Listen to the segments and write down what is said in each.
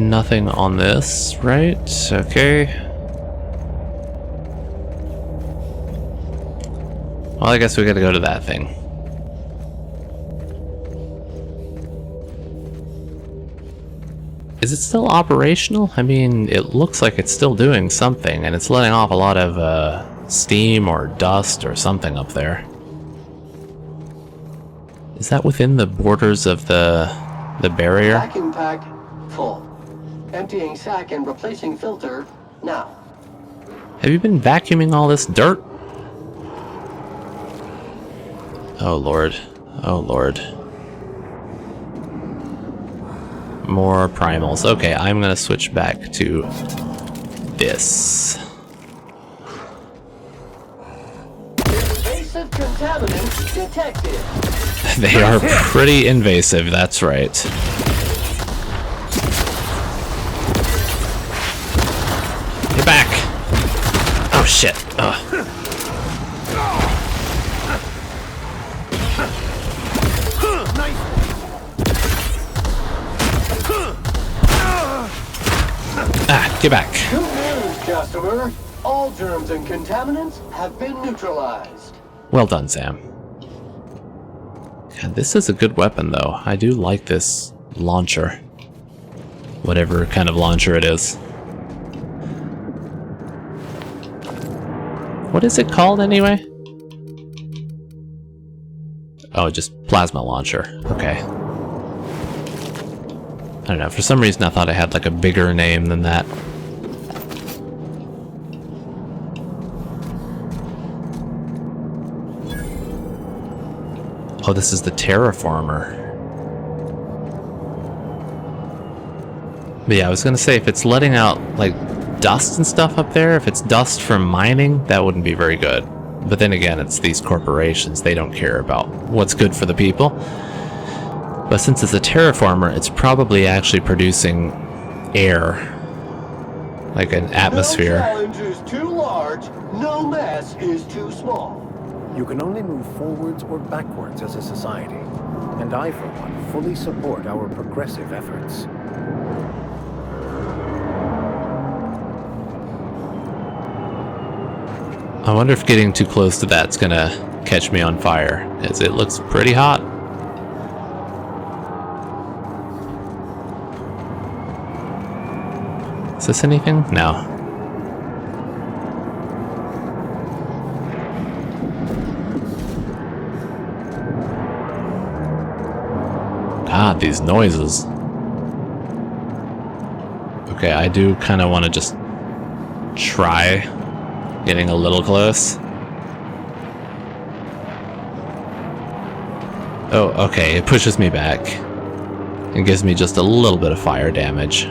Nothing on this, right? Okay. Well, I guess we gotta go to that thing. Is it still operational? I mean, it looks like it's still doing something, and it's letting off a lot of steam or dust or something up there. Is that within the borders of the barrier? Vacuum pack full. Emptying sack and replacing filter now. Have you been vacuuming all this dirt? Oh lord. Oh lord. More primals. Okay, I'm gonna switch back to this. Invasive contaminants detected. They are pretty invasive, that's right. Get back! Oh shit. Ugh. Ah, get back. Good news, customer. All germs and contaminants have been neutralized. Well done, Sam. God, this is a good weapon, though. I do like this launcher. Whatever kind of launcher it is. What is it called, anyway? Oh, just plasma launcher. Okay. I don't know, for some reason I thought it had like a bigger name than that. Oh, this is the terraformer. But yeah, I was gonna say, if it's letting out like dust and stuff up there, if it's dust from mining, that wouldn't be very good. But then again, it's these corporations, they don't care about what's good for the people. But since it's a terraformer, it's probably actually producing air, like an atmosphere. No challenge is too large, no mess is too small. You can only move forwards or backwards as a society, and I, for one, fully support our progressive efforts. I wonder if getting too close to that's gonna catch me on fire, as it looks pretty hot. Is this anything? No. God, these noises. Okay, I do kind of want to just try getting a little close. Oh, okay, it pushes me back and gives me just a little bit of fire damage.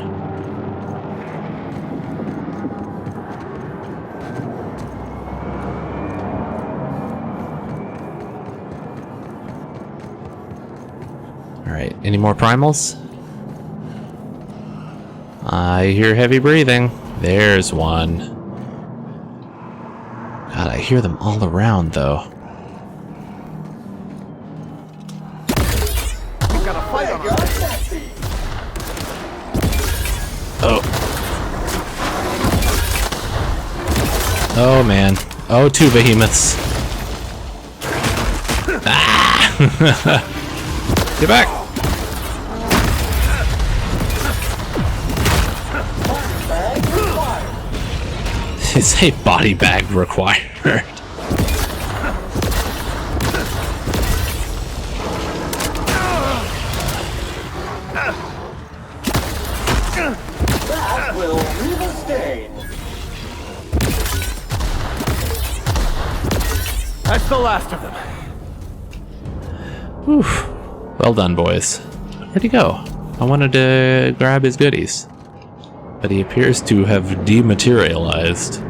Alright, any more primals? I hear heavy breathing. There's one. God, I hear them all around, though. We've got a fight on our hands. Oh. Oh, man. Oh, two behemoths. Ah! Get back! It's a body bag required. That will leave a stain. That's the last of them. Whew. Well done, boys. Where'd he go? I wanted to grab his goodies, but he appears to have dematerialized.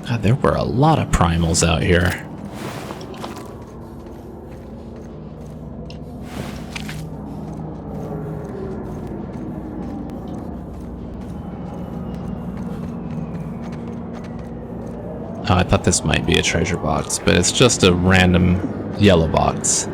God, there were a lot of primals out here. Oh, I thought this might be a treasure box, but it's just a random yellow box.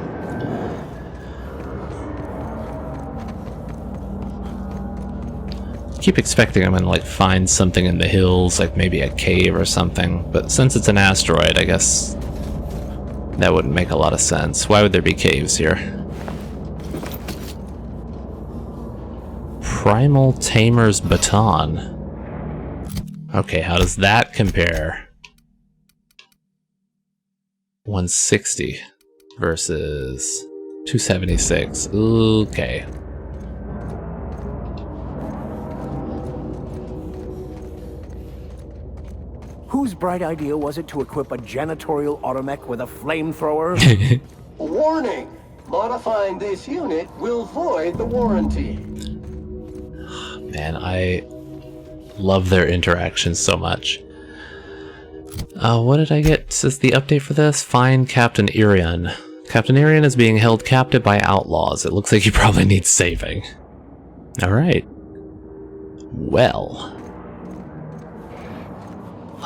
keep expecting I'm gonna like find something in the hills, like maybe a cave or something, but since it's an asteroid, I guess that wouldn't make a lot of sense. Why would there be caves here? Primal Tamer's Baton. Okay, how does that compare? 160 versus 276. Okay. Whose bright idea was it to equip a janitorial automech with a flamethrower? Warning! Modifying this unit will void the warranty. Man, I love their interactions so much. What did I get? Says the update for this? Find Captain Irion. Captain Irion is being held captive by outlaws. It looks like he probably needs saving. Alright. Well.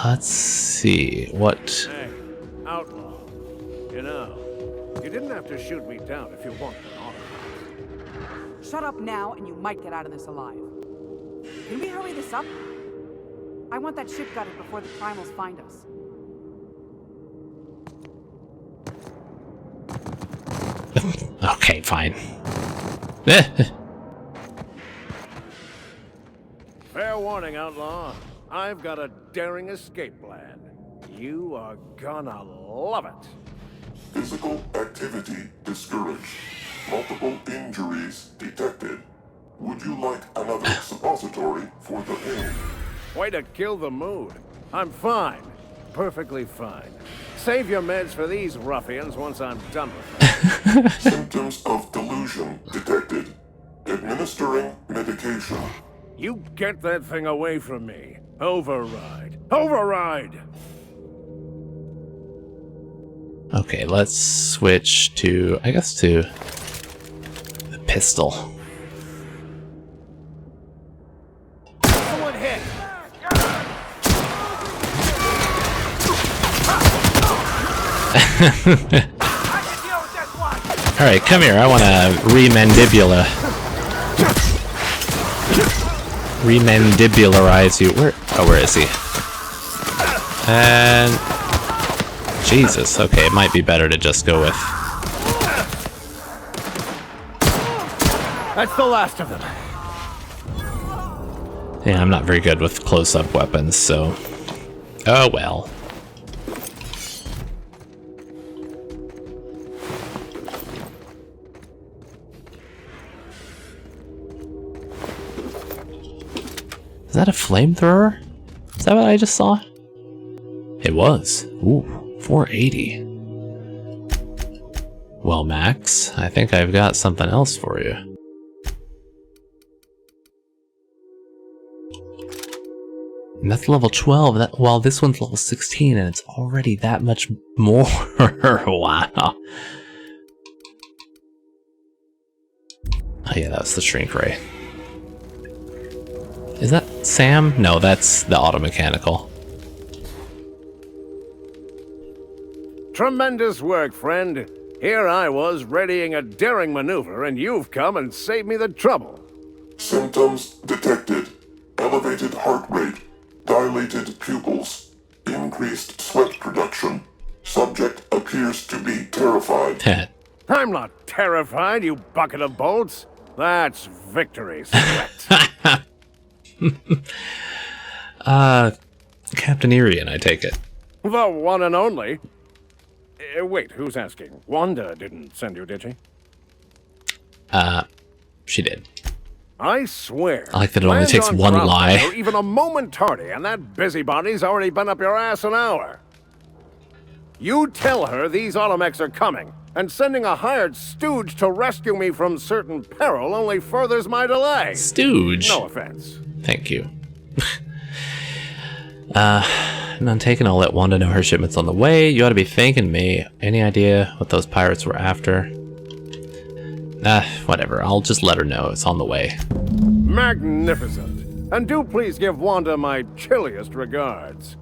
Let's see, what... Hey, outlaw. You know, you didn't have to shoot me down if you wanted an autograph. Shut up now, and you might get out of this alive. Can we hurry this up? I want that ship gutted before the primals find us. Okay, fine. Fair warning, outlaw. I've got a daring escape plan. You are gonna love it. Physical activity discouraged. Multiple injuries detected. Would you like another suppository for the pain? Way to kill the mood. I'm fine. Perfectly fine. Save your meds for these ruffians once I'm done with them. Symptoms of delusion detected. Administering medication. You get that thing away from me. Override. Override! Okay, let's switch to, I guess, to the pistol. Someone hit! Alright, come here, I wanna remandibularize you. Where is he? And... Jesus, okay, it might be better to just go with... That's the last of them. Yeah, I'm not very good with close-up weapons, so... Oh well. Is that a flamethrower? Is that what I just saw? It was. Ooh, 480. Well, Max, I think I've got something else for you. And that's level 12. Well, this one's level 16, and it's already that much more. Wow. Oh yeah, that was the shrink ray. Is that Sam? No, that's the auto-mechanical. Tremendous work, friend. Here I was readying a daring maneuver, and you've come and saved me the trouble. Symptoms detected. Elevated heart rate. Dilated pupils. Increased sweat production. Subject appears to be terrified. I'm not terrified, you bucket of bolts. That's victory sweat. Captain Irion, I take it. The one and only. Wait, who's asking? Wanda didn't send you, did she? She did. I swear. I like that it only takes one lie. Or even a moment tardy, and that busybody's already been up your ass an hour. You tell her these automechs are coming, and sending a hired stooge to rescue me from certain peril only furthers my delay. Stooge? No offense. Thank you. None taken. I'll let Wanda know her shipment's on the way. You ought to be thanking me. Any idea what those pirates were after? Whatever. I'll just let her know it's on the way. Magnificent. And do please give Wanda my chilliest regards.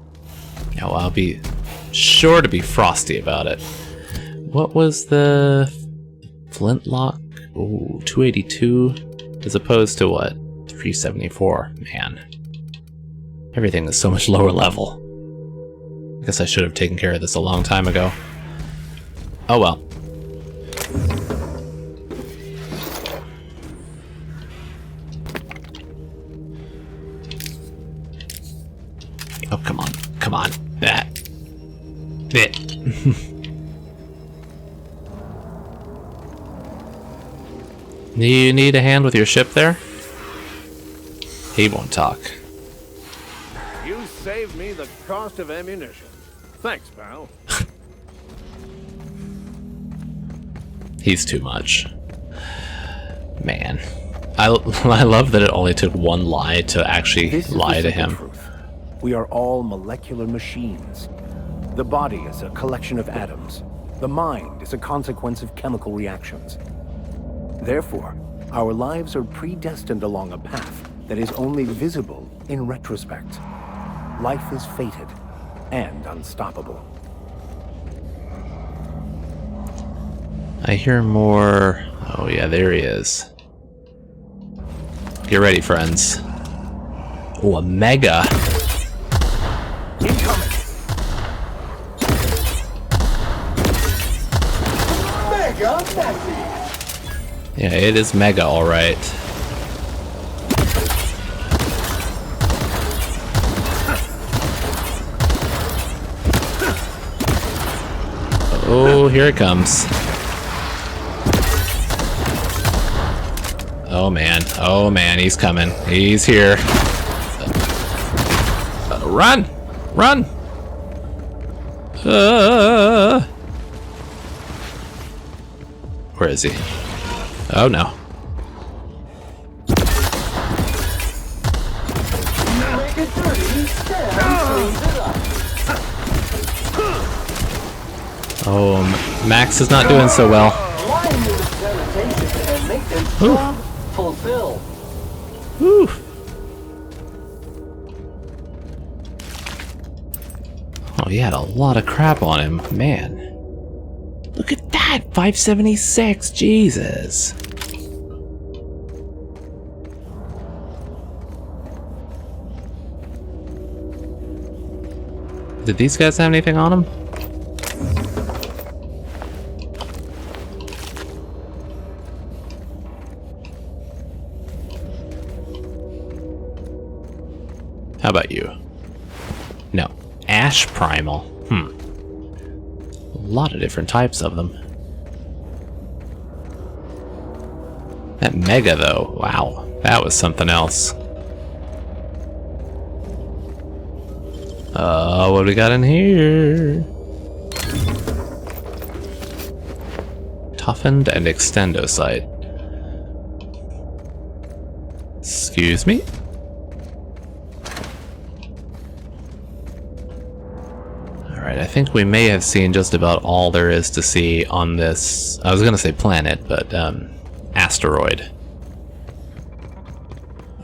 Yeah, well, I'll be sure to be frosty about it. What was the flintlock? Ooh, 282 as opposed to what? Pre-74. Man. Everything is so much lower level. I guess I should have taken care of this a long time ago. Oh well. Oh, come on. Come on. That. It. You need a hand with your ship there? He won't talk. You saved me the cost of ammunition. Thanks, pal. He's too much. Man. I love that it only took one lie to actually This is lie the to simple him. truth. We are all molecular machines. The body is a collection of atoms. The mind is a consequence of chemical reactions. Therefore, our lives are predestined along a path that is only visible in retrospect. Life is fated and unstoppable. I hear more. Oh yeah, there he is. Get ready, friends. Oh, a mega. Incoming! Mega Navkey! Yeah, it is mega, alright. Oh, here it comes. Oh man, he's coming. He's here. Run! Run! Where is he? Oh no. Make it dirty, Sam cleans it up. Oh, Max is not doing so well. Line units sanitation and make them job fulfilled. Whew. Oh, he had a lot of crap on him. Man. Look at that! 576! Jesus! Did these guys have anything on them? How about you? No. Ash Primal. A lot of different types of them. That Mega, though. Wow. That was something else. What do we got in here? Toughened and Extendosite. Excuse me? Alright, I think we may have seen just about all there is to see on this, I was gonna say planet, but, asteroid.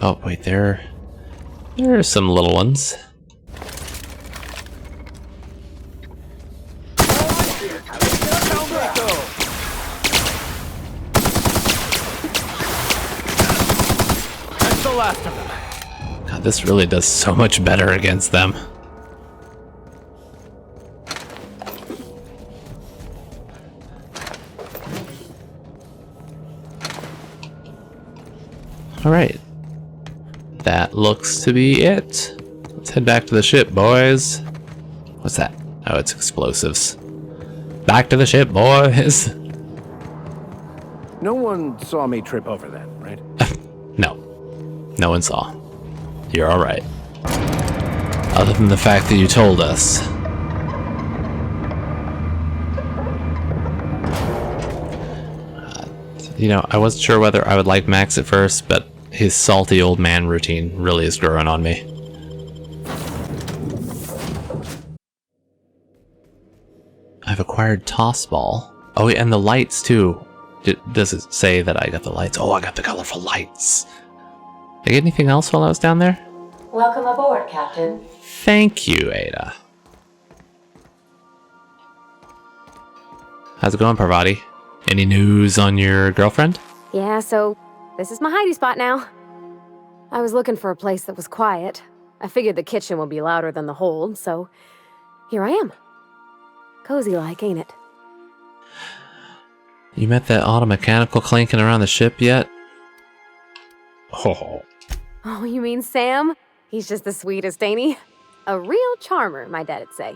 Oh, wait, there are some little ones. That's the last of them. God, this really does so much better against them. Alright. That looks to be it. Let's head back to the ship, boys. What's that? Oh, it's explosives. Back to the ship, boys! No one saw me trip over that, right? No. No one saw. You're alright. Other than the fact that you told us. You know, I wasn't sure whether I would like Max at first, but his salty old man routine really is growing on me. I've acquired Toss Ball. Oh, and the lights, too. Does it say that I got the lights? Oh, I got the colorful lights. Did I get anything else while I was down there? Welcome aboard, Captain. Thank you, Ada. How's it going, Parvati? Any news on your girlfriend? Yeah, so this is my hidey spot now. I was looking for a place that was quiet. I figured the kitchen would be louder than the hold, so here I am. Cozy-like, ain't it? You met that auto-mechanical clinking around the ship yet? Oh. Oh, you mean Sam? He's just the sweetest, ain't he? A real charmer, my dad'd say.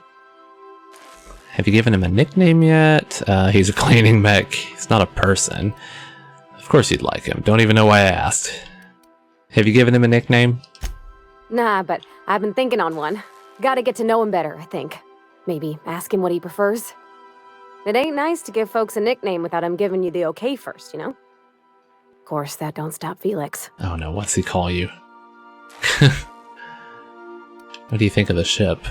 Have you given him a nickname yet? He's a cleaning mech. He's not a person. Of course you'd like him. Don't even know why I asked. Have you given him a nickname? Nah, but I've been thinking on one. Gotta get to know him better, I think. Maybe ask him what he prefers. It ain't nice to give folks a nickname without him giving you the okay first, you know? Of course, that don't stop Felix. Oh no, what's he call you? What do you think of the ship?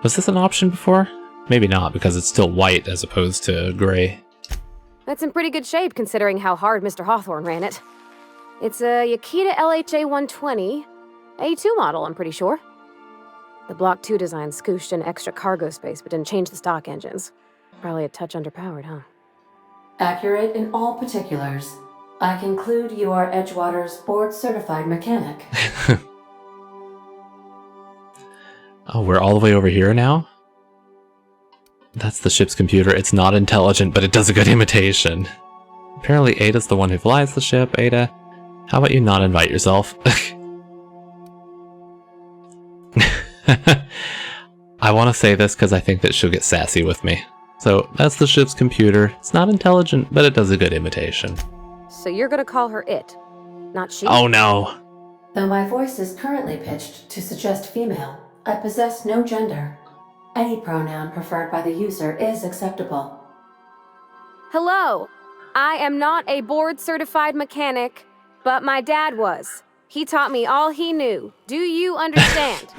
Was this an option before? Maybe not, because it's still white as opposed to gray. That's in pretty good shape considering how hard Mr. Hawthorne ran it. It's a Yakita LHA 120, A2 model, I'm pretty sure. The Block 2 design scooshed in extra cargo space but didn't change the stock engines. Probably a touch underpowered, huh? Accurate in all particulars. I conclude you are Edgewater's board-certified mechanic. Oh, we're all the way over here now? That's the ship's computer. It's not intelligent, but it does a good imitation. Apparently Ada's the one who flies the ship. Ada, how about you not invite yourself? I want to say this because I think that she'll get sassy with me. So, that's the ship's computer. It's not intelligent, but it does a good imitation. So you're gonna call her it, not she? Oh no! Though my voice is currently pitched to suggest female, I possess no gender. Any pronoun preferred by the user is acceptable. Hello! I am not a board-certified mechanic, but my dad was. He taught me all he knew. Do you understand?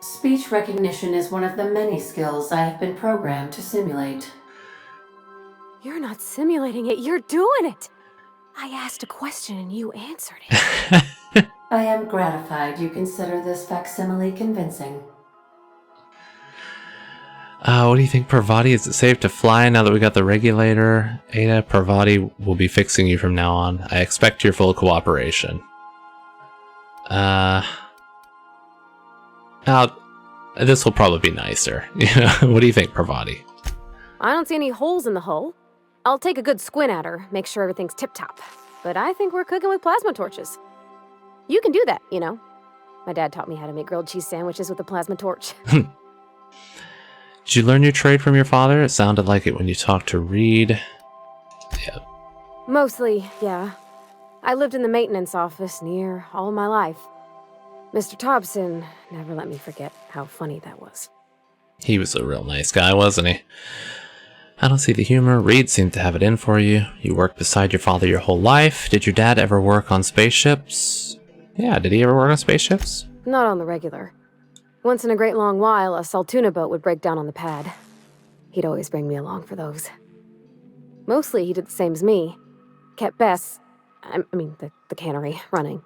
Speech recognition is one of the many skills I have been programmed to simulate. You're not simulating it, you're doing it! I asked a question and you answered it. I am gratified you consider this facsimile convincing. What do you think, Parvati? Is it safe to fly now that we got the regulator? Ada, Parvati will be fixing you from now on. I expect your full cooperation. Now, this will probably be nicer. What do you think, Parvati? I don't see any holes in the hull. I'll take a good squint at her, make sure everything's tip-top. But I think we're cooking with plasma torches. You can do that, you know. My dad taught me how to make grilled cheese sandwiches with a plasma torch. Did you learn your trade from your father? It sounded like it when you talked to Reed. Yeah. Mostly, yeah. I lived in the maintenance office near all my life. Mr. Thompson never let me forget how funny that was. He was a real nice guy, wasn't he? I don't see the humor. Reed seemed to have it in for you. You worked beside your father your whole life. Did your dad ever work on spaceships? Yeah, did he ever work on spaceships? Not on the regular. Once in a great long while, a Saltuna boat would break down on the pad. He'd always bring me along for those. Mostly he did the same as me. Kept Bess, the cannery, running.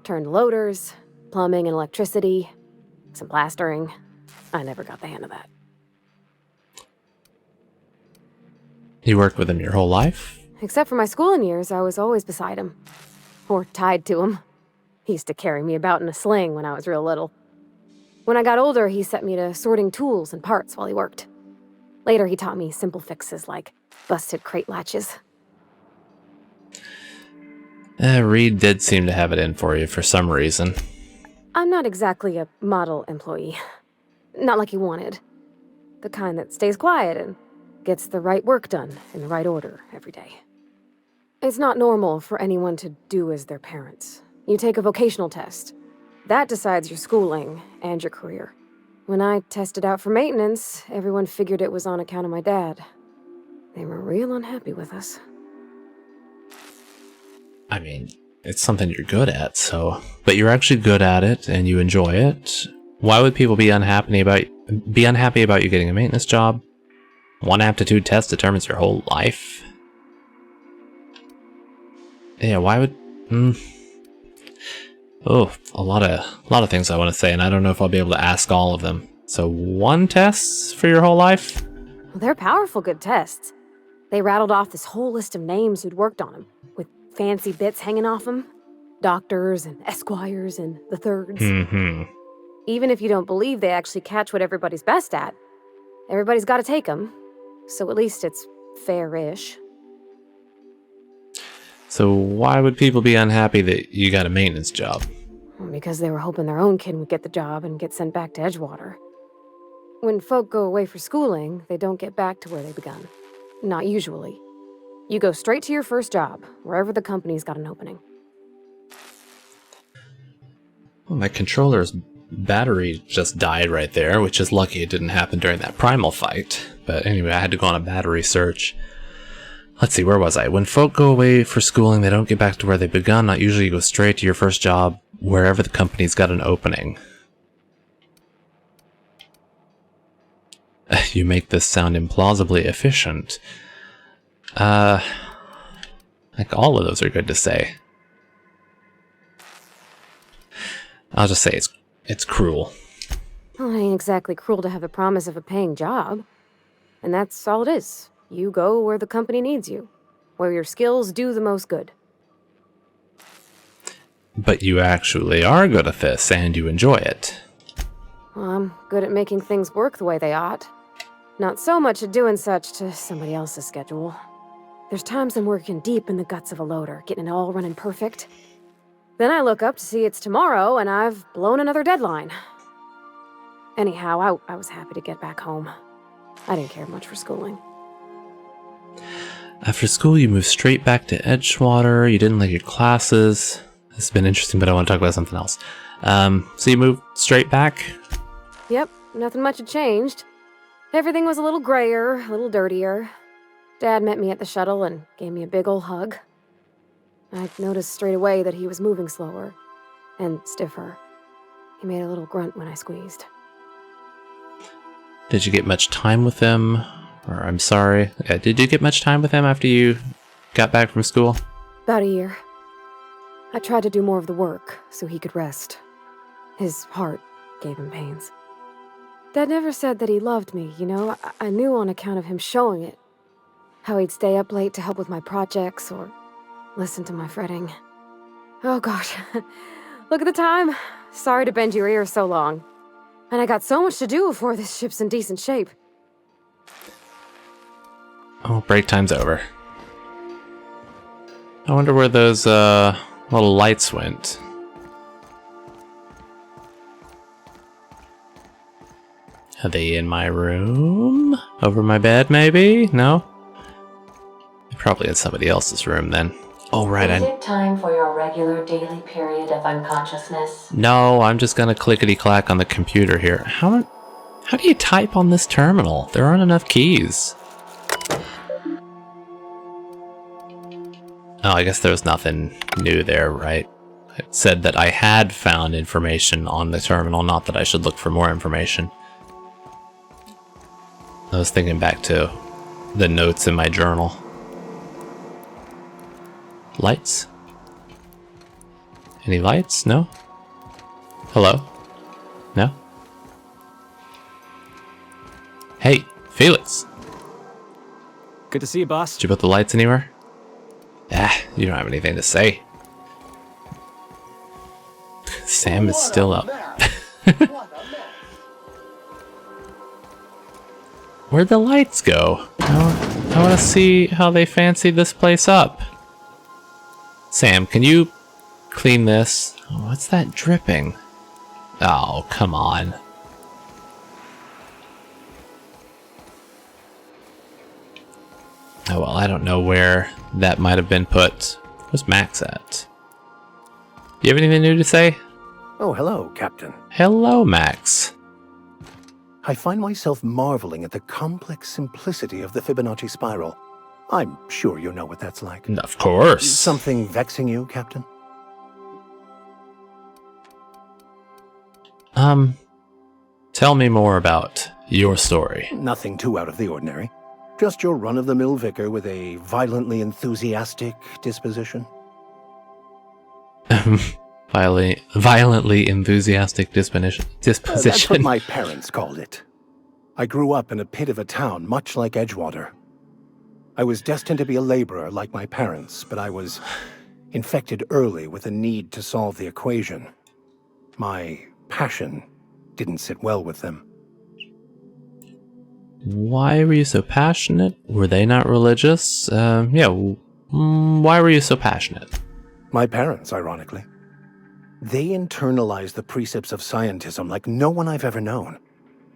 Turned loaders, plumbing and electricity, some plastering. I never got the hand of that. You worked with him your whole life? Except for my schooling years, I was always beside him. Or tied to him. He used to carry me about in a sling when I was real little. When I got older, he set me to sorting tools and parts while he worked. Later, he taught me simple fixes like busted crate latches. Reed did seem to have it in for you for some reason. I'm not exactly a model employee. Not like he wanted. The kind that stays quiet and gets the right work done in the right order every day. It's not normal for anyone to do as their parents. You take a vocational test. That decides your schooling and your career. When I tested out for maintenance, everyone figured it was on account of my dad. They were real unhappy with us. I mean, it's something you're good at, so... But you're actually good at it, and you enjoy it. Why would people be unhappy about you getting a maintenance job? One aptitude test determines your whole life. Yeah, why would... Oh, a lot of things I want to say, and I don't know if I'll be able to ask all of them. So one test for your whole life? Well, they're powerful good tests. They rattled off this whole list of names who'd worked on them, with fancy bits hanging off them. doctors and esquires and the thirds. Mm-hmm. Even if you don't believe they actually catch what everybody's best at, everybody's got to take them. So at least it's fair-ish. So why would people be unhappy that you got a maintenance job? Because they were hoping their own kid would get the job and get sent back to Edgewater. When folk go away for schooling, they don't get back to where they begun. Not usually. You go straight to your first job, wherever the company's got an opening. Well, my controller's battery just died right there, which is lucky it didn't happen during that primal fight. But anyway, I had to go on a battery search. Let's see, where was I? When folk go away for schooling, they don't get back to where they begun. Not usually. You go straight to your first job, wherever the company's got an opening. You make this sound implausibly efficient. Like all of those are good to say. I'll just say it's cruel. Well, it ain't exactly cruel to have the promise of a paying job. And that's all it is. You go where the company needs you. Where your skills do the most good. But you actually are good at this, and you enjoy it. Well, I'm good at making things work the way they ought. Not so much at doing such to somebody else's schedule. There's times I'm working deep in the guts of a loader, getting it all running perfect. Then I look up to see it's tomorrow, and I've blown another deadline. Anyhow, I was happy to get back home. I didn't care much for schooling. After school, you moved straight back to Edgewater. You didn't like your classes. This has been interesting, but I want to talk about something else. So you moved straight back? Yep, nothing much had changed. Everything was a little grayer, a little dirtier. Dad met me at the shuttle and gave me a big ol' hug. I noticed straight away that he was moving slower and stiffer. He made a little grunt when I squeezed. Did you get much time with him? Or, I'm sorry, did you get much time with him after you got back from school? About a year. I tried to do more of the work so he could rest. His heart gave him pains. Dad never said that he loved me, you know? I knew on account of him showing it. How he'd stay up late to help with my projects or listen to my fretting. Oh gosh, look at the time. Sorry to bend your ears so long. And I got so much to do before this ship's in decent shape. Oh, break time's over. I wonder where those little lights went. Are they in my room? Over my bed, maybe? No? They're probably in somebody else's room then. Oh, right. Is it time for your regular daily period of unconsciousness? No, I'm just gonna clickety-clack on the computer here. How do you type on this terminal? There aren't enough keys. Oh, I guess there was nothing new there, right? It said that I had found information on the terminal, not that I should look for more information. I was thinking back to the notes in my journal. Lights? Any lights? No? Hello? No? Hey, Felix! Good to see you, boss. Did you put the lights anywhere? Ah, you don't have anything to say. Sam is still up. Where'd the lights go? I want to see how they fancy this place up. Sam, can you clean this? Oh, what's that dripping? Oh, come on. Oh, well, I don't know where that might have been put. Where's Max at? Do you have anything new to say? Oh, hello, Captain. Hello, Max. I find myself marveling at the complex simplicity of the Fibonacci spiral. I'm sure you know what that's like. Of course. Something vexing you, Captain? Tell me more about your story. Nothing too out of the ordinary. Just your run-of-the-mill vicar with a violently enthusiastic disposition. Violently enthusiastic disposition. That's what my parents called it. I grew up in a pit of a town much like Edgewater. I was destined to be a laborer like my parents, but I was infected early with a need to solve the equation. My passion didn't sit well with them. Why were you so passionate? Were they not religious? Why were you so passionate? My parents, ironically. They internalized the precepts of scientism like no one I've ever known.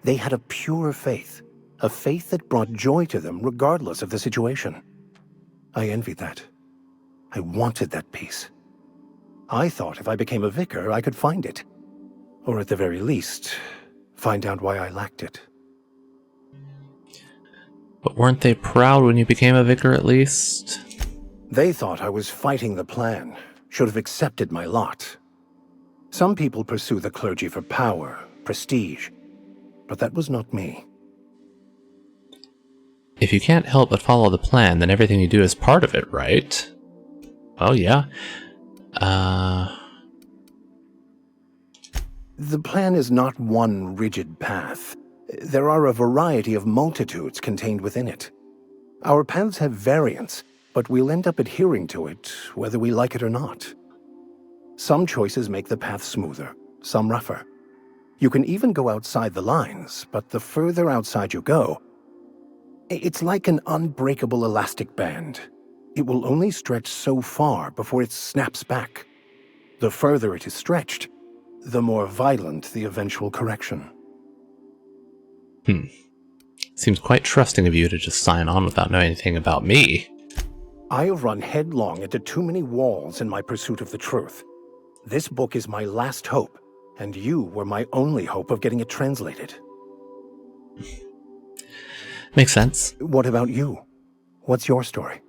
They had a pure faith, a faith that brought joy to them regardless of the situation. I envied that. I wanted that peace. I thought if I became a vicar, I could find it. Or at the very least, find out why I lacked it. But weren't they proud when you became a vicar at least? They thought I was fighting the plan, should have accepted my lot. Some people pursue the clergy for power, prestige, but that was not me. If you can't help but follow the plan, then everything you do is part of it, right? Oh, yeah. The plan is not one rigid path. There are a variety of multitudes contained within it. Our paths have variance, but we'll end up adhering to it, whether we like it or not. Some choices make the path smoother, some rougher. You can even go outside the lines, but the further outside you go, it's like an unbreakable elastic band. It will only stretch so far before it snaps back. The further it is stretched, the more violent the eventual correction. Seems quite trusting of you to just sign on without knowing anything about me. I have run headlong into too many walls in my pursuit of the truth. This book is my last hope, and you were my only hope of getting it translated. Makes sense. What about you? What's your story?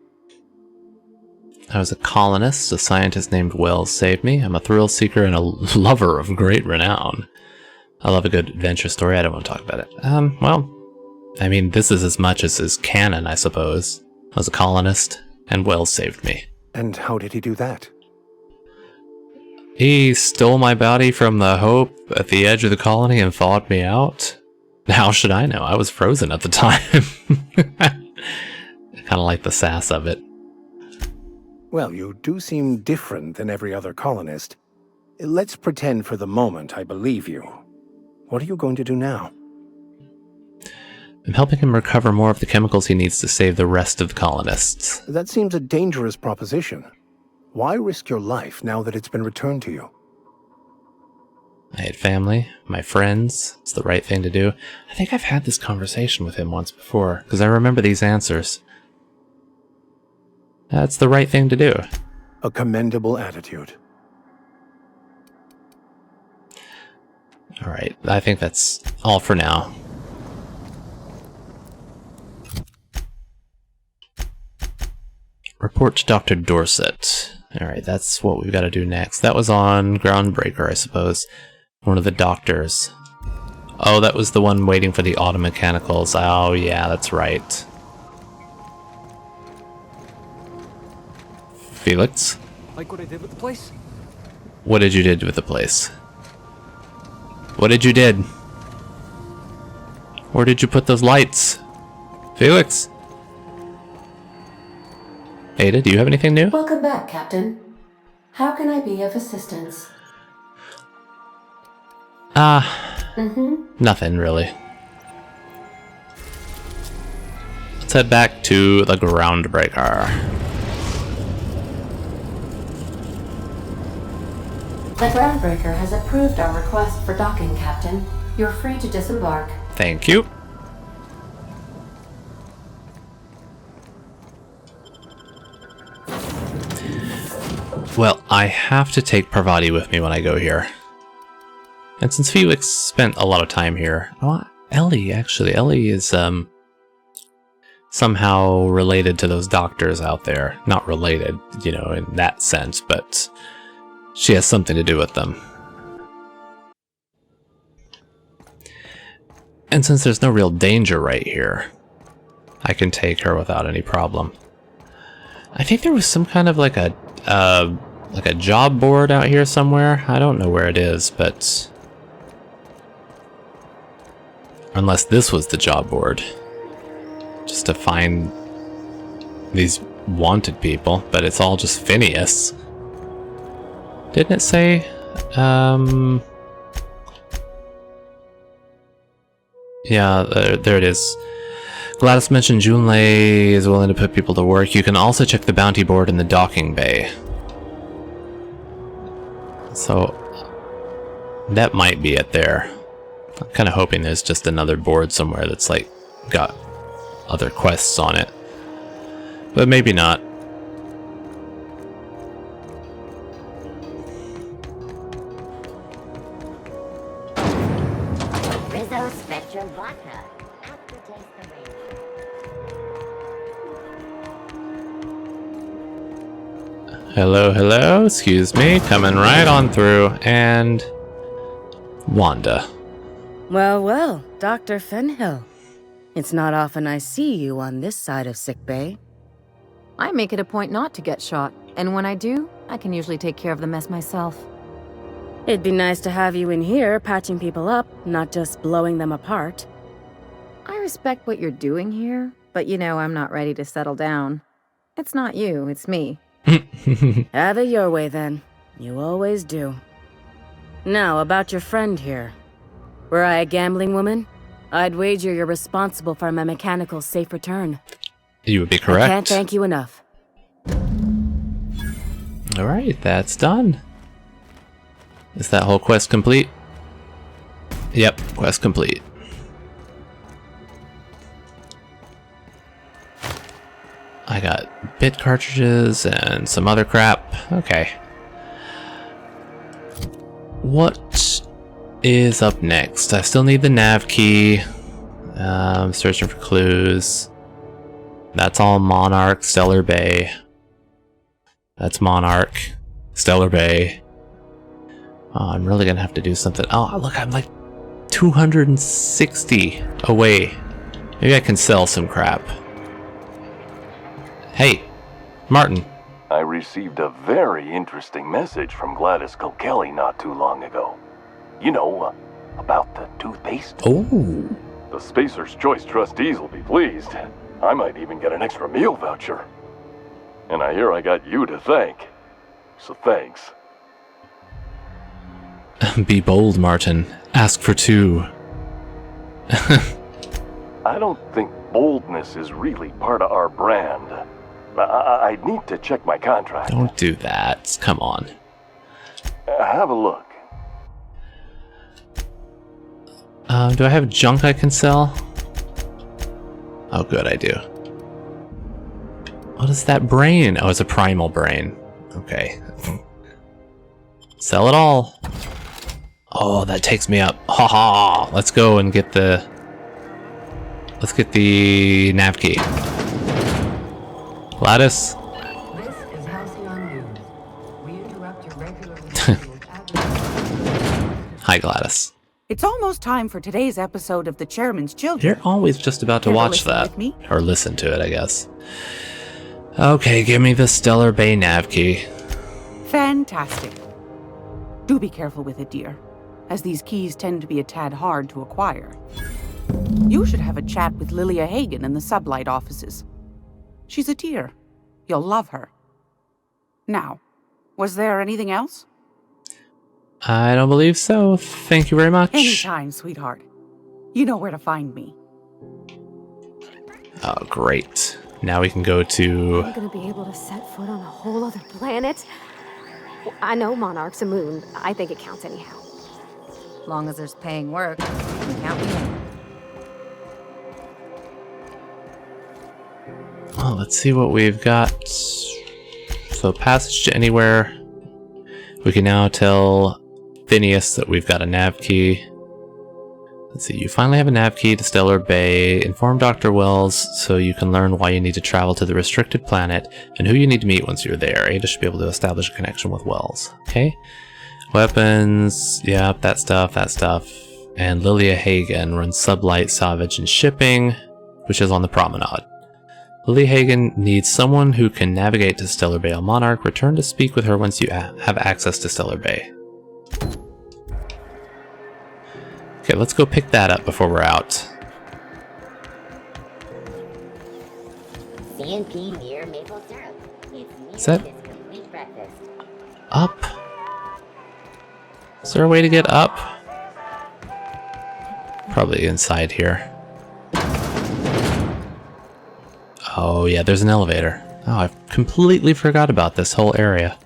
I was a colonist. A scientist named Wells saved me. I'm a thrill seeker and a lover of great renown. I love a good adventure story. I don't want to talk about it. Well, I mean, this is as much as is canon, I suppose. I was a colonist, and Wells saved me. And how did he do that? He stole my body from the Hope at the edge of the colony and thawed me out. How should I know? I was frozen at the time. Kind of like the sass of it. Well, you do seem different than every other colonist. Let's pretend for the moment I believe you. What are you going to do now? I'm helping him recover more of the chemicals he needs to save the rest of the colonists. That seems a dangerous proposition. Why risk your life now that it's been returned to you? I had family, my friends. It's the right thing to do. I think I've had this conversation with him once before, because I remember these answers. That's the right thing to do. A commendable attitude. Alright, I think that's all for now. Report to Dr. Dorset. Alright, that's what we've got to do next. That was on Groundbreaker, I suppose. One of the doctors. Oh, that was the one waiting for the automechanicals. Oh, yeah, that's right. Felix? Like what I did with the place? What did you do with the place? What did you did? Where did you put those lights? Felix? Ada, do you have anything new? Welcome back, Captain. How can I be of assistance? Nothing really. Let's head back to the Groundbreaker. The Groundbreaker has approved our request for docking, Captain. You're free to disembark. Thank you. Well, I have to take Parvati with me when I go here. And since Felix spent a lot of time here... Oh, Ellie, actually. Ellie is, somehow related to those doctors out there. Not related, you know, in that sense, but she has something to do with them. And since there's no real danger right here, I can take her without any problem. I think there was some kind of like a job board out here somewhere. I don't know where it is, but... Unless this was the job board. Just to find these wanted people, but it's all just Phineas. Didn't it say? Yeah, there it is. Gladys mentioned Junlei is willing to put people to work. You can also check the bounty board in the docking bay. So, that might be it there. I'm kind of hoping there's just another board somewhere that's like got other quests on it. But maybe not. Rizzo Spectrum Vodka. Aftertaste arrangement. Hello, hello, excuse me, coming right on through, and Wanda. Well, well, Dr. Fenhill. It's not often I see you on this side of sickbay. I make it a point not to get shot, and when I do, I can usually take care of the mess myself. It'd be nice to have you in here patching people up, not just blowing them apart. I respect what you're doing here, but you know I'm not ready to settle down. It's not you, it's me. Have it your way then. You always do. Now, about your friend here. Were I a gambling woman, I'd wager you're responsible for my mechanical safe return. You would be correct. I can't thank you enough. Alright, that's done. Is that whole quest complete? Yep, quest complete. I got bit cartridges and some other crap. Okay. What is up next? I still need the Navkey. Searching for clues. That's all Monarch, Stellar Bay. That's Monarch, Stellar Bay. Oh, I'm really gonna have to do something. Oh, look, I'm like 260 away. Maybe I can sell some crap. Hey, Martin. I received a very interesting message from Gladys Kilkelly not too long ago. You know, about the toothpaste. Oh. The Spacer's Choice trustees will be pleased. I might even get an extra meal voucher. And I hear I got you to thank. So thanks. Be bold, Martin. Ask for two. I don't think boldness is really part of our brand. I need to check my contract. Don't do that. Come on. Have a look. Do I have junk I can sell? Oh, good, I do. What is that brain? Oh, it's a primal brain. Okay. Sell it all. Oh, that takes me up. Haha! Let's go and get the... Let's get the Navkey. Gladys? This is Halcyon News. We interrupt your regular Hi, Gladys. It's almost time for today's episode of The Chairman's Children. You're always just about to Care to watch listen that. with me? Or listen to it, I guess. Okay, give me the Stellar Bay Navkey. Fantastic. Do be careful with it, dear, as these keys tend to be a tad hard to acquire. You should have a chat with Lilia Hagen in the Sublight offices. She's a dear. You'll love her. Now, was there anything else? I don't believe so. Thank you very much. Anytime, sweetheart. You know where to find me. Oh, great. Now we can go to... I'm gonna be able to set foot on a whole other planet. I know Monarch's a moon. I think it counts anyhow. Long as there's paying work, you can count me in. Well, let's see what we've got. So, passage to anywhere. We can now tell Phineas that we've got a Navkey. Let's see, you finally have a Navkey to Stellar Bay. Inform Dr. Wells so you can learn why you need to travel to the restricted planet and who you need to meet once you're there. Ada should be able to establish a connection with Wells. Okay? Weapons, yep, that stuff. And Lilia Hagen runs Sublight, Salvage, and Shipping, which is on the Promenade. Lilia Hagen needs someone who can navigate to Stellar Bay on Monarch. Return to speak with her once you have access to Stellar Bay. Okay, let's go pick that up before we're out. CNP near maple syrup. It's Is that complete breakfast. up? Is there a way to get up? Probably inside here. Oh yeah, there's an elevator. Oh, I completely forgot about this whole area.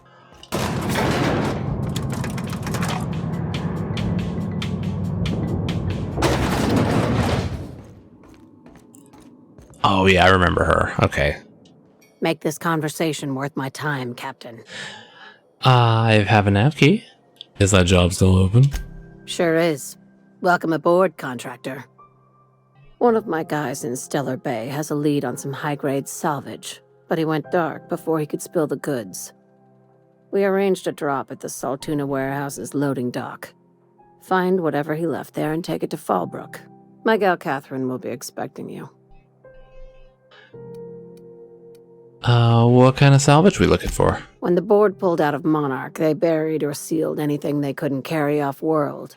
Oh yeah, I remember her. Okay. Make this conversation worth my time, Captain. I have a Navkey. Is that job still open? Sure is. Welcome aboard, contractor. One of my guys in Stellar Bay has a lead on some high-grade salvage, but he went dark before he could spill the goods. We arranged a drop at the Saltuna warehouse's loading dock. Find whatever he left there and take it to Fallbrook. My gal Catherine will be expecting you. What kind of salvage we looking for? When the board pulled out of Monarch, they buried or sealed anything they couldn't carry off-world.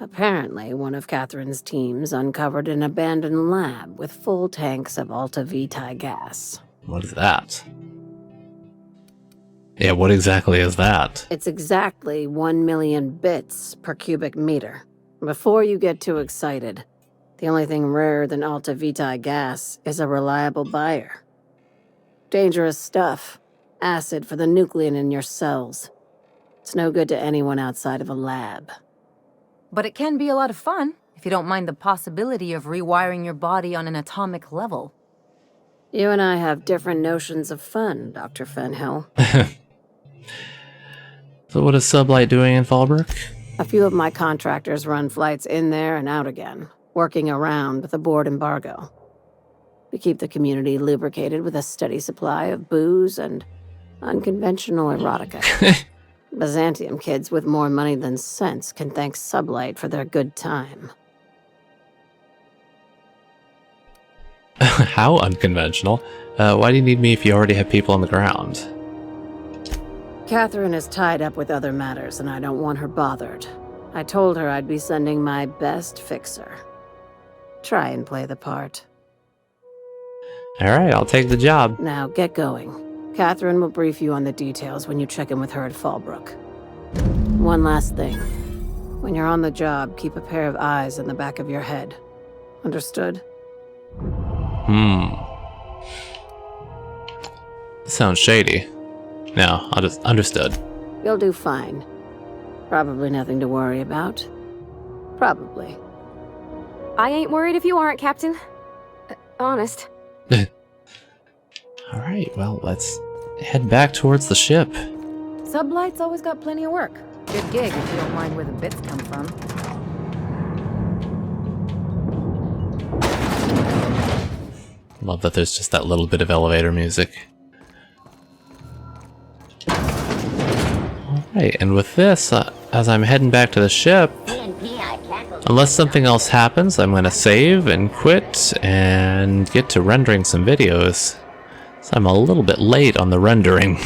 Apparently, one of Catherine's teams uncovered an abandoned lab with full tanks of Alta Vitae gas. What is that? Yeah, what exactly is that? It's exactly 1 million bits per cubic meter. Before you get too excited, the only thing rarer than Alta Vitae gas is a reliable buyer. Dangerous stuff. Acid for the nucleon in your cells. It's no good to anyone outside of a lab. But it can be a lot of fun, if you don't mind the possibility of rewiring your body on an atomic level. You and I have different notions of fun, Dr. Fenhill. So what is Sublight doing in Fallbrook? A few of my contractors run flights in there and out again, working around with the board embargo. We keep the community lubricated with a steady supply of booze and unconventional erotica. Byzantium kids with more money than sense can thank Sublight for their good time. How unconventional? Why do you need me if you already have people on the ground? Catherine is tied up with other matters, and I don't want her bothered. I told her I'd be sending my best fixer. Try and play the part. Alright, I'll take the job. Now, get going. Catherine will brief you on the details when you check in with her at Fallbrook. One last thing. When you're on the job, keep a pair of eyes in the back of your head. Understood? Sounds shady. No, I'll just understood. You'll do fine. Probably nothing to worry about. Probably. I ain't worried if you aren't, Captain. Honest. Alright, well, let's head back towards the ship. Sublight's always got plenty of work. Good gig if you don't mind where the bits come from. Love that there's just that little bit of elevator music. Alright, and with this, as I'm heading back to the ship, unless something else happens, I'm going to save and quit and get to rendering some videos. So I'm a little bit late on the rendering.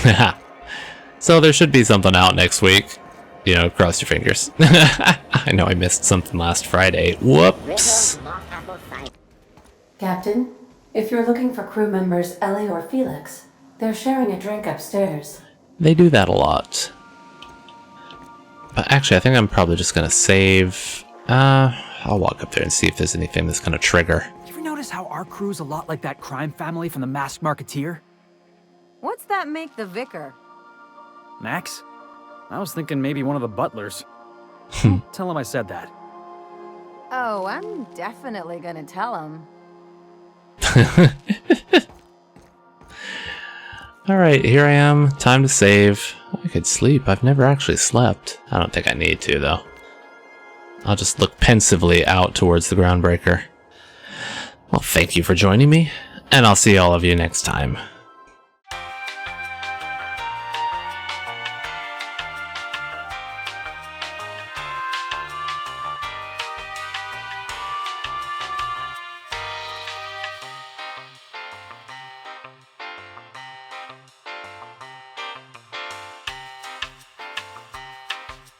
So there should be something out next week. You know, cross your fingers. I know I missed something last Friday. Whoops. Captain, if you're looking for crew members Ellie or Felix, they're sharing a drink upstairs. They do that a lot. But actually, I think I'm probably just going to save. I'll walk up there and see if there's anything that's going to trigger. You ever notice how our crew's a lot like that crime family from The Masked Marketeer? What's that make the vicar? Max? I was thinking maybe one of the butlers. Tell him I said that. Oh, I'm definitely gonna tell him. Alright, here I am. Time to save. I could sleep. I've never actually slept. I don't think I need to, though. I'll just look pensively out towards the groundbreaker. Well, thank you for joining me, and I'll see all of you next time.